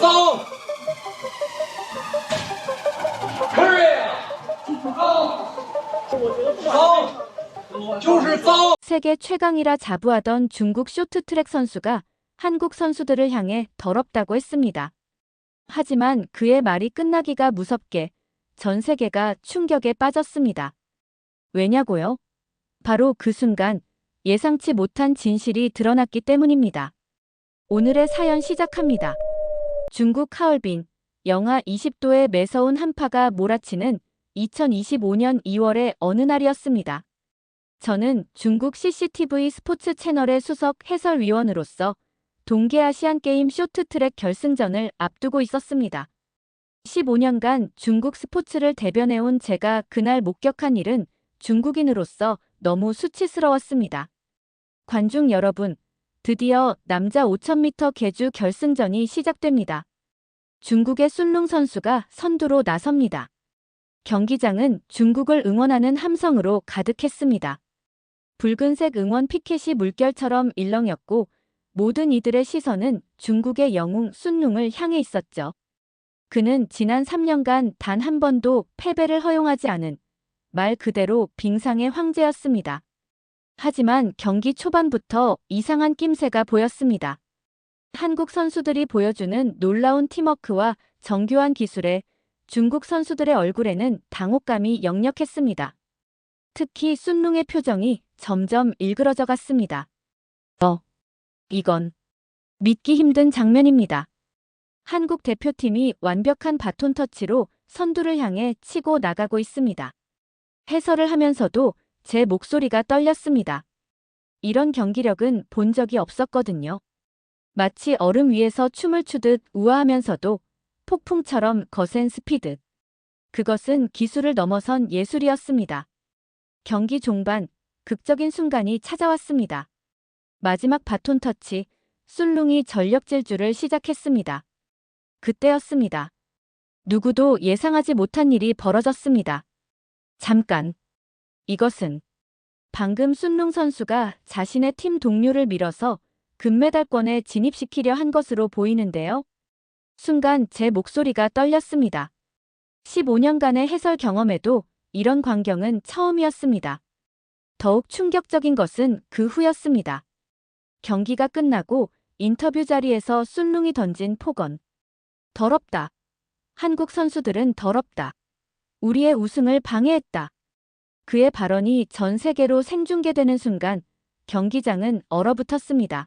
Song! Korea! Song! 就是Song! 세계 최강이라 자부하던 중국 쇼트트랙 선수가 한국 선수들을 향해 더럽다고 했습니다. 하지만 그의 말이 끝나기가 무섭게 전 세계가 충격에 빠졌습니다. 왜냐고요? 바로 그 순간 예상치 못한 진실이 드러났기 때문입니다. 오늘의 사연 시작합니다. 중국 하얼빈, 영하 20도의 매서운 한파가 몰아치는 2025년 2월의 어느 날이었습니다. 저는 중국 CCTV 스포츠 채널의 수석 해설위원으로서 동계아시안게임 쇼트트랙 결승전을 앞두고 있었습니다. 15년간 중국 스포츠를 대변해온 제가 그날 목격한 일은 중국인으로서 너무 수치스러웠습니다. 관중 여러분, 드디어 남자 5000m 계주 결승전이 시작됩니다. 중국의 순룽 선수가 선두로 나섭니다. 경기장은 중국을 응원하는 함성으로 가득했습니다. 붉은색 응원 피켓이 물결처럼 일렁였고 모든 이들의 시선은 중국의 영웅 순룽을 향해 있었죠. 그는 지난 3년간 단 한 번도 패배를 허용하지 않은 말 그대로 빙상의 황제였습니다. 하지만 경기 초반부터 이상한 낌새가 보였습니다. 한국 선수들이 보여주는 놀라운 팀워크와 정교한 기술에 중국 선수들의 얼굴에는 당혹감이 역력했습니다. 특히 순룽의 표정이 점점 일그러져 갔습니다. 이건 믿기 힘든 장면입니다. 한국 대표팀이 완벽한 바톤 터치로 선두를 향해 치고 나가고 있습니다. 해설을 하면서도 제 목소리가 떨렸습니다. 이런 경기력은 본 적이 없었거든요. 마치 얼음 위에서 춤을 추듯 우아하면서도 폭풍처럼 거센 스피드. 그것은 기술을 넘어선 예술이었습니다. 경기 종반, 극적인 순간이 찾아왔습니다. 마지막 바톤 터치, 순룽이 전력 질주를 시작했습니다. 그때였습니다. 누구도 예상하지 못한 일이 벌어졌습니다. 잠깐. 이것은 방금 순룽 선수가 자신의 팀 동료를 밀어서 금메달권에 진입시키려 한 것으로 보이는데요. 순간 제 목소리가 떨렸습니다. 15년간의 해설 경험에도 이런 광경은 처음이었습니다. 더욱 충격적인 것은 그 후였습니다. 경기가 끝나고 인터뷰 자리에서 순룽이 던진 폭언. 더럽다. 한국 선수들은 더럽다. 우리의 우승을 방해했다. 그의 발언이 전 세계로 생중계되는 순간 경기장은 얼어붙었습니다.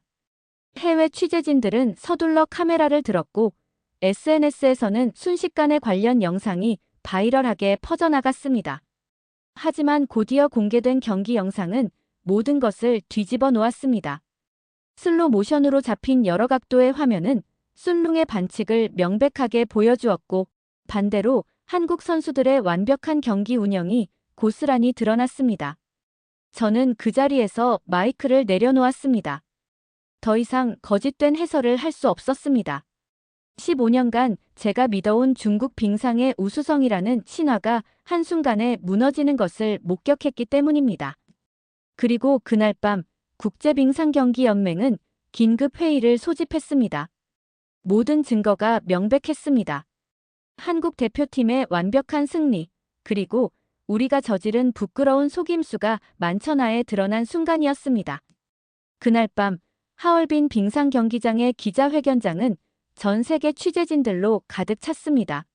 해외 취재진들은 서둘러 카메라를 들었고 SNS에서는 순식간에 관련 영상이 바이럴하게 퍼져나갔습니다. 하지만 곧이어 공개된 경기 영상은 모든 것을 뒤집어 놓았습니다. 슬로 모션으로 잡힌 여러 각도의 화면은 순룽의 반칙을 명백하게 보여주었고 반대로 한국 선수들의 완벽한 경기 운영이 고스란히 드러났습니다. 저는 그 자리에서 마이크를 내려놓았습니다. 더 이상 거짓된 해설을 할 수 없었습니다. 15년간 제가 믿어온 중국 빙상의 우수성이라는 신화가 한순간에 무너지는 것을 목격했기 때문입니다. 그리고 그날 밤 국제빙상경기연맹은 긴급 회의를 소집했습니다. 모든 증거가 명백했습니다. 한국 대표팀의 완벽한 승리, 그리고 우리가 저지른 부끄러운 속임수가 만천하에 드러난 순간이었습니다. 그날 밤 하얼빈 빙상 경기장의 기자회견장은 전 세계 취재진들로 가득 찼습니다.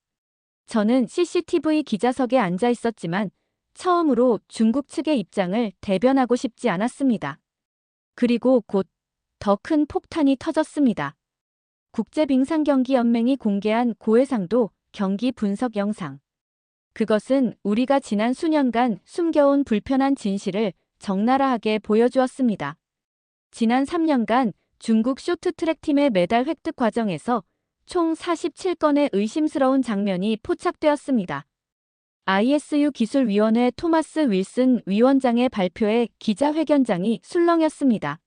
저는 CCTV 기자석에 앉아 있었지만 처음으로 중국 측의 입장을 대변하고 싶지 않았습니다. 그리고 곧 더 큰 폭탄이 터졌습니다. 국제빙상경기연맹이 공개한 고해상도 경기 분석 영상. 그것은 우리가 지난 수년간 숨겨온 불편한 진실을 적나라하게 보여주었습니다. 지난 3년간 중국 쇼트트랙팀의 메달 획득 과정에서 총 47건의 의심스러운 장면이 포착되었습니다. ISU 기술위원회 토마스 윌슨 위원장의 발표에 기자회견장이 술렁였습니다.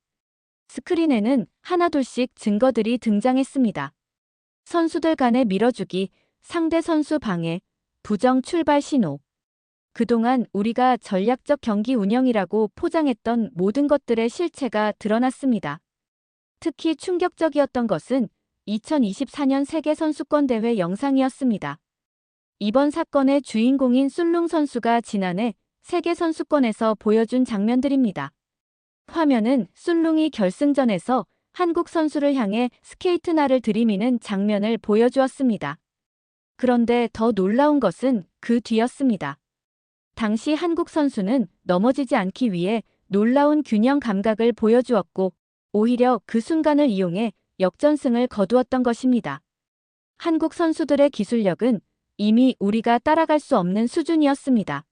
스크린에는 하나둘씩 증거들이 등장했습니다. 선수들 간의 밀어주기, 상대 선수 방해, 부정 출발 신호. 그동안 우리가 전략적 경기 운영이라고 포장했던 모든 것들의 실체가 드러났습니다. 특히 충격적이었던 것은 2024년 세계선수권대회 영상이었습니다. 이번 사건의 주인공인 술룽 선수가 지난해 세계선수권에서 보여준 장면들입니다. 화면은 술룽이 결승전에서 한국 선수를 향해 스케이트날을 들이미는 장면을 보여주었습니다. 그런데 더 놀라운 것은 그 뒤였습니다. 당시 한국 선수는 넘어지지 않기 위해 놀라운 균형 감각을 보여주었고 오히려 그 순간을 이용해 역전승을 거두었던 것입니다. 한국 선수들의 기술력은 이미 우리가 따라갈 수 없는 수준이었습니다.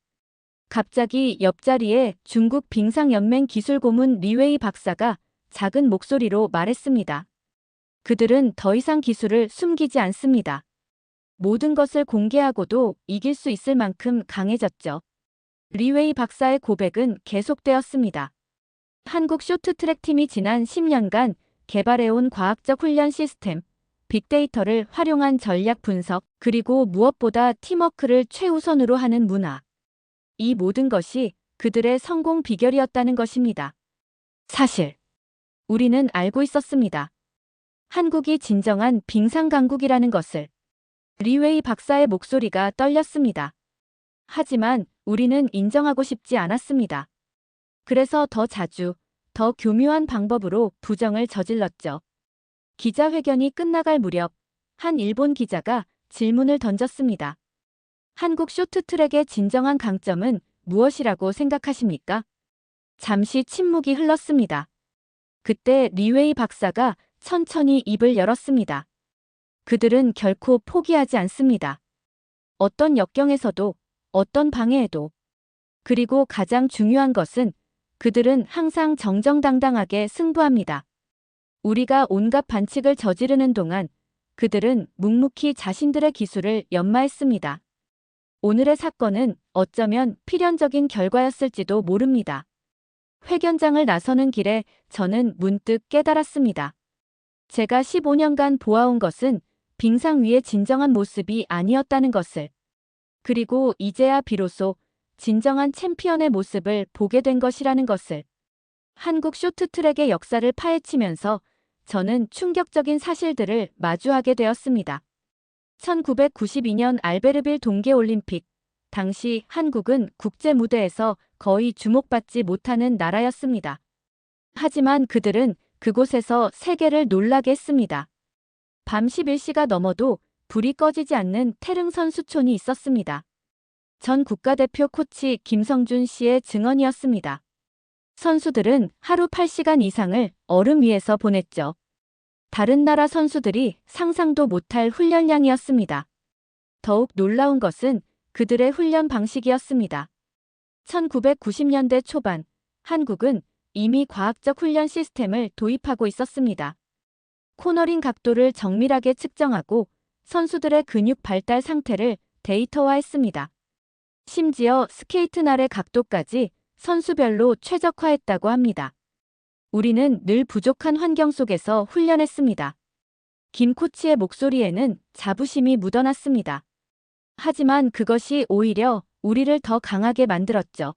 갑자기 옆자리에 중국 빙상연맹 기술고문 리웨이 박사가 작은 목소리로 말했습니다. 그들은 더 이상 기술을 숨기지 않습니다. 모든 것을 공개하고도 이길 수 있을 만큼 강해졌죠. 리웨이 박사의 고백은 계속되었습니다. 한국 쇼트트랙팀이 지난 10년간 개발해온 과학적 훈련 시스템, 빅데이터를 활용한 전략 분석, 그리고 무엇보다 팀워크를 최우선으로 하는 문화. 이 모든 것이 그들의 성공 비결이었다는 것입니다. 사실 우리는 알고 있었습니다. 한국이 진정한 빙상 강국이라는 것을. 리웨이 박사의 목소리가 떨렸습니다. 하지만 우리는 인정하고 싶지 않았습니다. 그래서 더 자주, 더 교묘한 방법으로 부정을 저질렀죠. 기자회견이 끝나갈 무렵 한 일본 기자가 질문을 던졌습니다. 한국 쇼트트랙의 진정한 강점은 무엇이라고 생각하십니까? 잠시 침묵이 흘렀습니다. 그때 리웨이 박사가 천천히 입을 열었습니다. 그들은 결코 포기하지 않습니다. 어떤 역경에서도, 어떤 방해에도. 그리고 가장 중요한 것은 그들은 항상 정정당당하게 승부합니다. 우리가 온갖 반칙을 저지르는 동안 그들은 묵묵히 자신들의 기술을 연마했습니다. 오늘의 사건은 어쩌면 필연적인 결과였을지도 모릅니다. 회견장을 나서는 길에 저는 문득 깨달았습니다. 제가 15년간 보아온 것은 빙상 위의 진정한 모습이 아니었다는 것을. 그리고 이제야 비로소 진정한 챔피언의 모습을 보게 된 것이라는 것을. 한국 쇼트트랙의 역사를 파헤치면서 저는 충격적인 사실들을 마주하게 되었습니다. 1992년 알베르빌 동계올림픽. 당시 한국은 국제 무대에서 거의 주목받지 못하는 나라였습니다. 하지만 그들은 그곳에서 세계를 놀라게 했습니다. 밤 11시가 넘어도 불이 꺼지지 않는 태릉 선수촌이 있었습니다. 전 국가대표 코치 김성준 씨의 증언이었습니다. 선수들은 하루 8시간 이상을 얼음 위에서 보냈죠. 다른 나라 선수들이 상상도 못할 훈련량이었습니다. 더욱 놀라운 것은 그들의 훈련 방식이었습니다. 1990년대 초반, 한국은 이미 과학적 훈련 시스템을 도입하고 있었습니다. 코너링 각도를 정밀하게 측정하고 선수들의 근육 발달 상태를 데이터화했습니다. 심지어 스케이트날의 각도까지 선수별로 최적화했다고 합니다. 우리는 늘 부족한 환경 속에서 훈련했습니다. 김 코치의 목소리에는 자부심이 묻어났습니다. 하지만 그것이 오히려 우리를 더 강하게 만들었죠.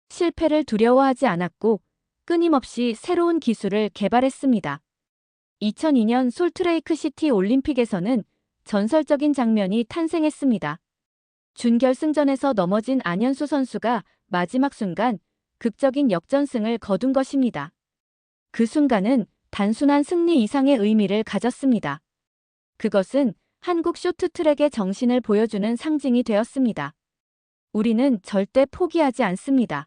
실패를 두려워하지 않았고 끊임없이 새로운 기술을 개발했습니다. 2002년 솔트레이크 시티 올림픽에서는 전설적인 장면이 탄생했습니다. 준결승전에서 넘어진 안현수 선수가 마지막 순간 극적인 역전승을 거둔 것입니다. 그 순간은 단순한 승리 이상의 의미를 가졌습니다. 그것은 한국 쇼트트랙의 정신을 보여주는 상징이 되었습니다. 우리는 절대 포기하지 않습니다.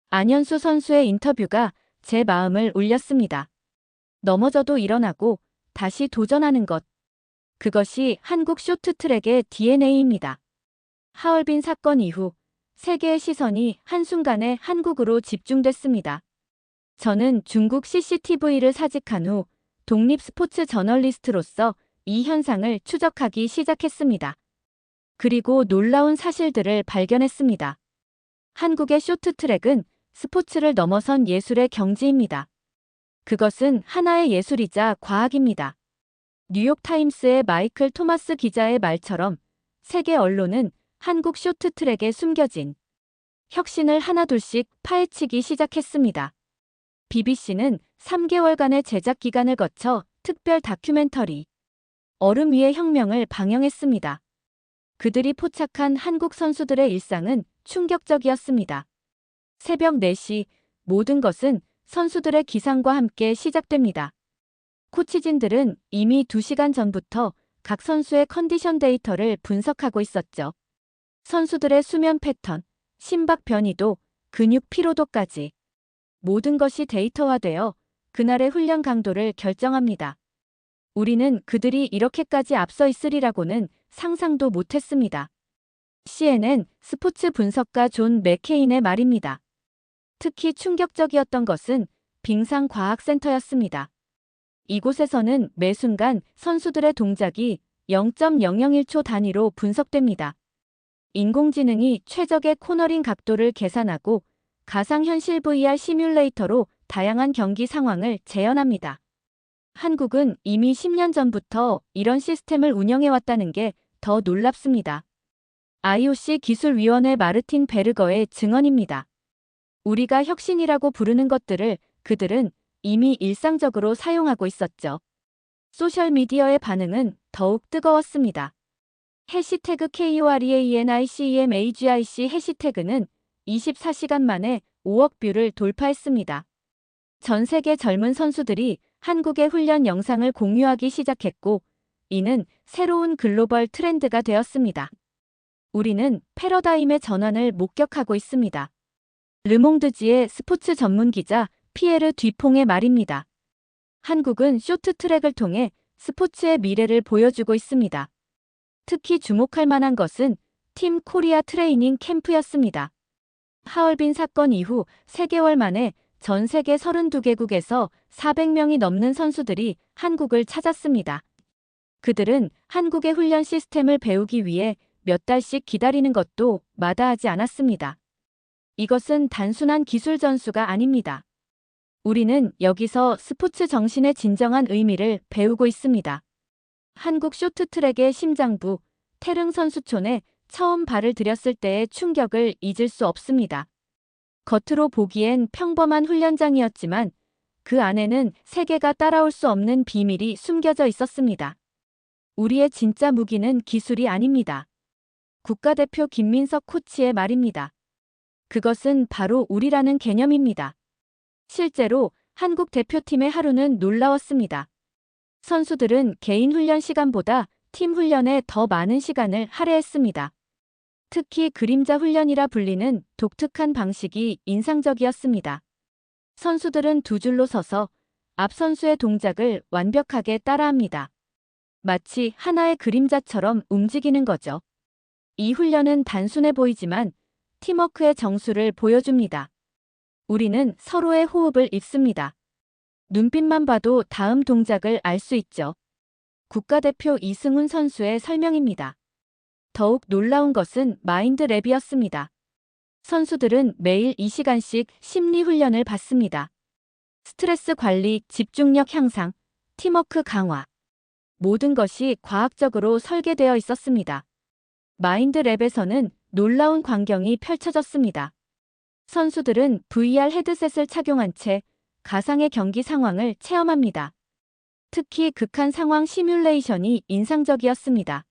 안현수 선수의 인터뷰가 제 마음을 울렸습니다. 넘어져도 일어나고 다시 도전하는 것. 그것이 한국 쇼트트랙의 DNA입니다. 하얼빈 사건 이후 세계의 시선이 한순간에 한국으로 집중됐습니다. 저는 중국 CCTV를 사직한 후 독립 스포츠 저널리스트로서 이 현상을 추적하기 시작했습니다. 그리고 놀라운 사실들을 발견했습니다. 한국의 쇼트트랙은 스포츠를 넘어선 예술의 경지입니다. 그것은 하나의 예술이자 과학입니다. 뉴욕타임스의 마이클 토마스 기자의 말처럼 세계 언론은 한국 쇼트트랙에 숨겨진 혁신을 하나둘씩 파헤치기 시작했습니다. BBC는 3개월간의 제작 기간을 거쳐 특별 다큐멘터리 얼음 위의 혁명을 방영했습니다. 그들이 포착한 한국 선수들의 일상은 충격적이었습니다. 새벽 4시 모든 것은 선수들의 기상과 함께 시작됩니다. 코치진들은 이미 2시간 전부터 각 선수의 컨디션 데이터를 분석하고 있었죠. 선수들의 수면 패턴, 심박 변이도, 근육 피로도까지 모든 것이 데이터화되어 그날의 훈련 강도를 결정합니다. 우리는 그들이 이렇게까지 앞서 있으리라고는 상상도 못했습니다. CNN 스포츠 분석가 존 맥케인의 말입니다. 특히 충격적이었던 것은 빙상과학센터였습니다. 이곳에서는 매 순간 선수들의 동작이 0.001초 단위로 분석됩니다. 인공지능이 최적의 코너링 각도를 계산하고 가상현실 VR 시뮬레이터로 다양한 경기 상황을 재현합니다. 한국은 이미 10년 전부터 이런 시스템을 운영해왔다는 게 더 놀랍습니다. IOC 기술위원회 마르틴 베르거의 증언입니다. 우리가 혁신이라고 부르는 것들을 그들은 이미 일상적으로 사용하고 있었죠. 소셜미디어의 반응은 더욱 뜨거웠습니다. 해시태그 KOREANICEMAGIC 해시태그는 24시간 만에 5억 뷰를 돌파했습니다. 전 세계 젊은 선수들이 한국의 훈련 영상을 공유하기 시작했고, 이는 새로운 글로벌 트렌드가 되었습니다. 우리는 패러다임의 전환을 목격하고 있습니다. 르몽드지의 스포츠 전문 기자 피에르 뒤퐁의 말입니다. 한국은 쇼트트랙을 통해 스포츠의 미래를 보여주고 있습니다. 특히 주목할 만한 것은 팀 코리아 트레이닝 캠프였습니다. 하얼빈 사건 이후 3개월 만에 전 세계 32개국에서 400명이 넘는 선수들이 한국을 찾았습니다. 그들은 한국의 훈련 시스템을 배우기 위해 몇 달씩 기다리는 것도 마다하지 않았습니다. 이것은 단순한 기술 전수가 아닙니다. 우리는 여기서 스포츠 정신의 진정한 의미를 배우고 있습니다. 한국 쇼트트랙의 심장부, 태릉 선수촌에 처음 발을 들였을 때의 충격을 잊을 수 없습니다. 겉으로 보기엔 평범한 훈련장이었지만 그 안에는 세계가 따라올 수 없는 비밀이 숨겨져 있었습니다. 우리의 진짜 무기는 기술이 아닙니다. 국가대표 김민석 코치의 말입니다. 그것은 바로 우리라는 개념입니다. 실제로 한국 대표팀의 하루는 놀라웠습니다. 선수들은 개인 훈련 시간보다 팀 훈련에 더 많은 시간을 할애했습니다. 특히 그림자 훈련이라 불리는 독특한 방식이 인상적이었습니다. 선수들은 2줄로 서서 앞 선수의 동작을 완벽하게 따라합니다. 마치 하나의 그림자처럼 움직이는 거죠. 이 훈련은 단순해 보이지만 팀워크의 정수를 보여줍니다. 우리는 서로의 호흡을 읽습니다. 눈빛만 봐도 다음 동작을 알 수 있죠. 국가대표 이승훈 선수의 설명입니다. 더욱 놀라운 것은 마인드랩이었습니다. 선수들은 매일 2시간씩 심리 훈련을 받습니다. 스트레스 관리, 집중력 향상, 팀워크 강화. 모든 것이 과학적으로 설계되어 있었습니다. 마인드랩에서는 놀라운 광경이 펼쳐졌습니다. 선수들은 VR 헤드셋을 착용한 채 가상의 경기 상황을 체험합니다. 특히 극한 상황 시뮬레이션이 인상적이었습니다.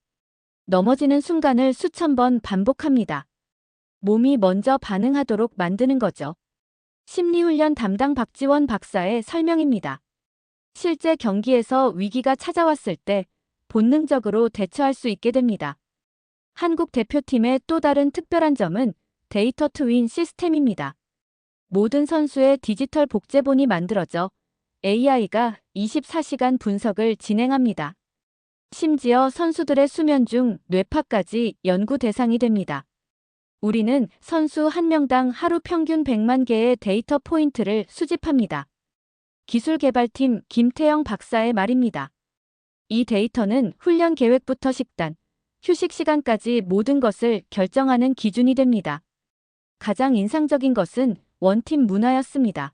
넘어지는 순간을 수천 번 반복합니다. 몸이 먼저 반응하도록 만드는 거죠. 심리훈련 담당 박지원 박사의 설명입니다. 실제 경기에서 위기가 찾아왔을 때 본능적으로 대처할 수 있게 됩니다. 한국 대표팀의 또 다른 특별한 점은 데이터 트윈 시스템입니다. 모든 선수의 디지털 복제본이 만들어져 AI가 24시간 분석을 진행합니다. 심지어 선수들의 수면 중 뇌파까지 연구 대상이 됩니다. 우리는 선수 한 명당 하루 평균 100만 개의 데이터 포인트를 수집합니다. 기술개발팀 김태영 박사의 말입니다. 이 데이터는 훈련 계획부터 식단, 휴식 시간까지 모든 것을 결정하는 기준이 됩니다. 가장 인상적인 것은 원팀 문화였습니다.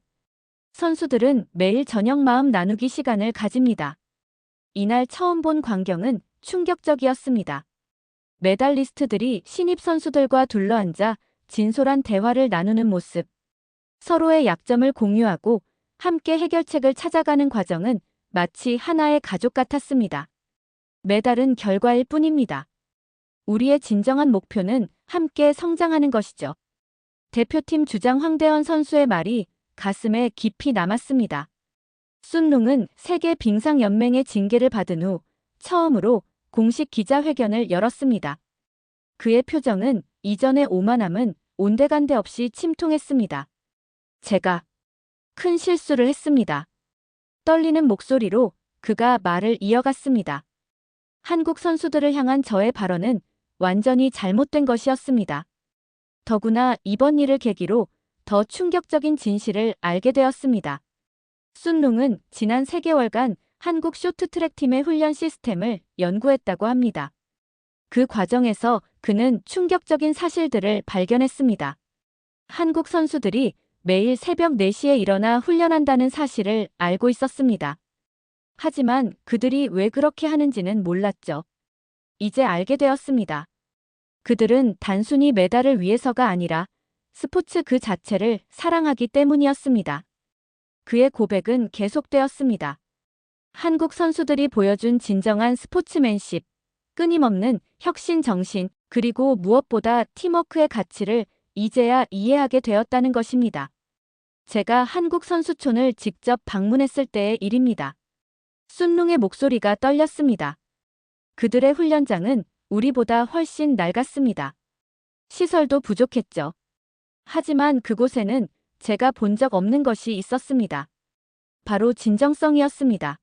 선수들은 매일 저녁 마음 나누기 시간을 가집니다. 이날 처음 본 광경은 충격적이었습니다. 메달리스트들이 신입 선수들과 둘러앉아 진솔한 대화를 나누는 모습. 서로의 약점을 공유하고 함께 해결책을 찾아가는 과정은 마치 하나의 가족 같았습니다. 메달은 결과일 뿐입니다. 우리의 진정한 목표는 함께 성장하는 것이죠. 대표팀 주장 황대헌 선수의 말이 가슴에 깊이 남았습니다. 순룽은 세계 빙상연맹의 징계를 받은 후 처음으로 공식 기자회견을 열었습니다. 그의 표정은 이전의 오만함은 온데간데 없이 침통했습니다. 제가 큰 실수를 했습니다. 떨리는 목소리로 그가 말을 이어갔습니다. 한국 선수들을 향한 저의 발언은 완전히 잘못된 것이었습니다. 더구나 이번 일을 계기로 더 충격적인 진실을 알게 되었습니다. 순룽은 지난 3개월간 한국 쇼트트랙 팀의 훈련 시스템을 연구했다고 합니다. 그 과정에서 그는 충격적인 사실들을 발견했습니다. 한국 선수들이 매일 새벽 4시에 일어나 훈련한다는 사실을 알고 있었습니다. 하지만 그들이 왜 그렇게 하는지는 몰랐죠. 이제 알게 되었습니다. 그들은 단순히 메달을 위해서가 아니라 스포츠 그 자체를 사랑하기 때문이었습니다. 그의 고백은 계속되었습니다. 한국 선수들이 보여준 진정한 스포츠맨십, 끊임없는 혁신 정신, 그리고 무엇보다 팀워크의 가치를 이제야 이해하게 되었다는 것입니다. 제가 한국 선수촌을 직접 방문했을 때의 일입니다. 순룽의 목소리가 떨렸습니다. 그들의 훈련장은 우리보다 훨씬 낡았습니다. 시설도 부족했죠. 하지만 그곳에는 제가 본 적 없는 것이 있었습니다. 바로 진정성이었습니다.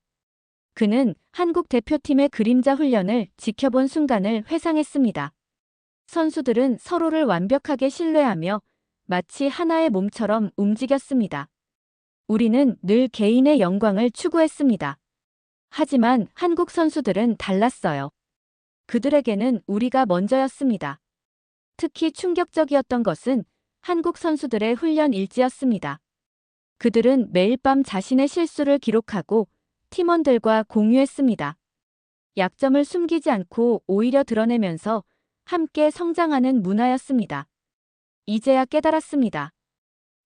그는 한국 대표팀의 그림자 훈련을 지켜본 순간을 회상했습니다. 선수들은 서로를 완벽하게 신뢰하며 마치 하나의 몸처럼 움직였습니다. 우리는 늘 개인의 영광을 추구했습니다. 하지만 한국 선수들은 달랐어요. 그들에게는 우리가 먼저였습니다. 특히 충격적이었던 것은 한국 선수들의 훈련 일지였습니다. 그들은 매일 밤 자신의 실수를 기록하고 팀원들과 공유했습니다. 약점을 숨기지 않고 오히려 드러내면서 함께 성장하는 문화였습니다. 이제야 깨달았습니다.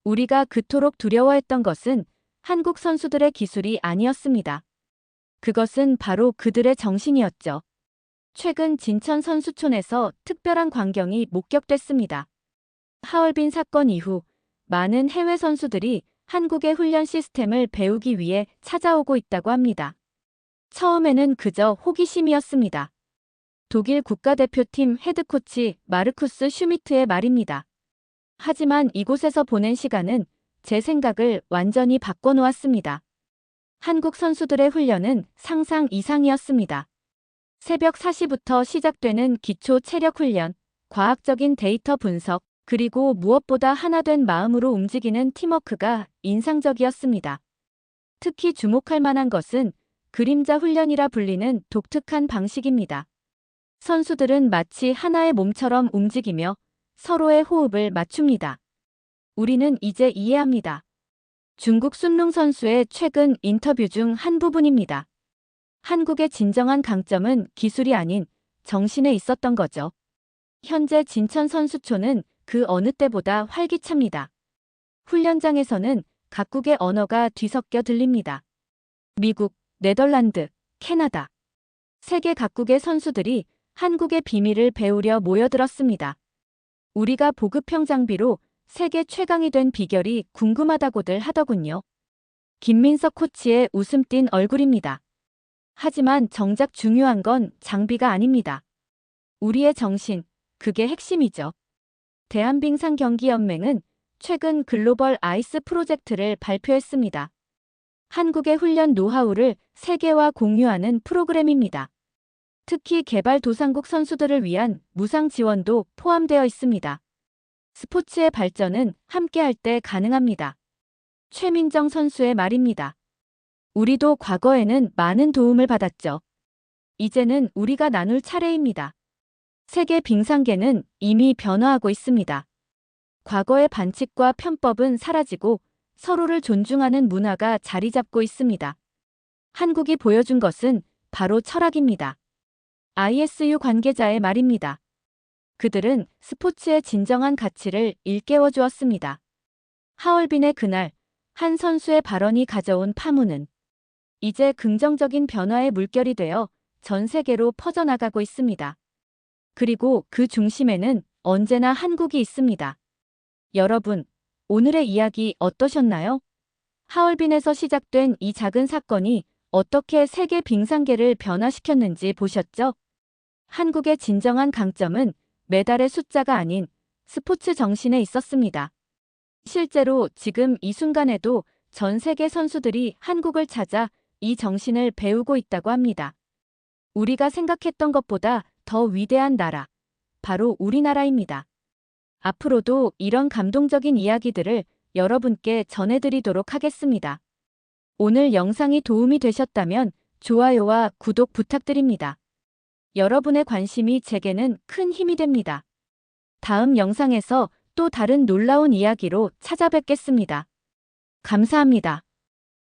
우리가 그토록 두려워했던 것은 한국 선수들의 기술이 아니었습니다. 그것은 바로 그들의 정신이었죠. 최근 진천 선수촌에서 특별한 광경이 목격됐습니다. 하얼빈 사건 이후 많은 해외 선수들이 한국의 훈련 시스템을 배우기 위해 찾아오고 있다고 합니다. 처음에는 그저 호기심이었습니다. 독일 국가대표팀 헤드코치 마르쿠스 슈미트의 말입니다. 하지만 이곳에서 보낸 시간은 제 생각을 완전히 바꿔놓았습니다. 한국 선수들의 훈련은 상상 이상이었습니다. 새벽 4시부터 시작되는 기초 체력 훈련, 과학적인 데이터 분석, 그리고 무엇보다 하나된 마음으로 움직이는 팀워크가 인상적이었습니다. 특히 주목할 만한 것은 그림자 훈련이라 불리는 독특한 방식입니다. 선수들은 마치 하나의 몸처럼 움직이며 서로의 호흡을 맞춥니다. 우리는 이제 이해합니다. 중국 순룽 선수의 최근 인터뷰 중 한 부분입니다. 한국의 진정한 강점은 기술이 아닌 정신에 있었던 거죠. 현재 진천 선수촌은 그 어느 때보다 활기찹니다. 훈련장에서는 각국의 언어가 뒤섞여 들립니다. 미국, 네덜란드, 캐나다. 세계 각국의 선수들이 한국의 비밀을 배우려 모여들었습니다. 우리가 보급형 장비로 세계 최강이 된 비결이 궁금하다고들 하더군요. 김민석 코치의 웃음 띤 얼굴입니다. 하지만 정작 중요한 건 장비가 아닙니다. 우리의 정신, 그게 핵심이죠. 대한빙상경기연맹은 최근 글로벌 아이스 프로젝트를 발표했습니다. 한국의 훈련 노하우를 세계와 공유하는 프로그램입니다. 특히 개발도상국 선수들을 위한 무상 지원도 포함되어 있습니다. 스포츠의 발전은 함께할 때 가능합니다. 최민정 선수의 말입니다. 우리도 과거에는 많은 도움을 받았죠. 이제는 우리가 나눌 차례입니다. 세계 빙상계는 이미 변화하고 있습니다. 과거의 반칙과 편법은 사라지고 서로를 존중하는 문화가 자리 잡고 있습니다. 한국이 보여준 것은 바로 철학입니다. ISU 관계자의 말입니다. 그들은 스포츠의 진정한 가치를 일깨워 주었습니다. 하얼빈의 그날, 한 선수의 발언이 가져온 파문은 이제 긍정적인 변화의 물결이 되어 전 세계로 퍼져나가고 있습니다. 그리고 그 중심에는 언제나 한국이 있습니다. 여러분, 오늘의 이야기 어떠셨나요? 하얼빈에서 시작된 이 작은 사건이 어떻게 세계 빙상계를 변화시켰는지 보셨죠? 한국의 진정한 강점은 메달의 숫자가 아닌 스포츠 정신에 있었습니다. 실제로 지금 이 순간에도 전 세계 선수들이 한국을 찾아 이 정신을 배우고 있다고 합니다. 우리가 생각했던 것보다 더 위대한 나라, 바로 우리나라입니다. 앞으로도 이런 감동적인 이야기들을 여러분께 전해드리도록 하겠습니다. 오늘 영상이 도움이 되셨다면 좋아요와 구독 부탁드립니다. 여러분의 관심이 제게는 큰 힘이 됩니다. 다음 영상에서 또 다른 놀라운 이야기로 찾아뵙겠습니다. 감사합니다.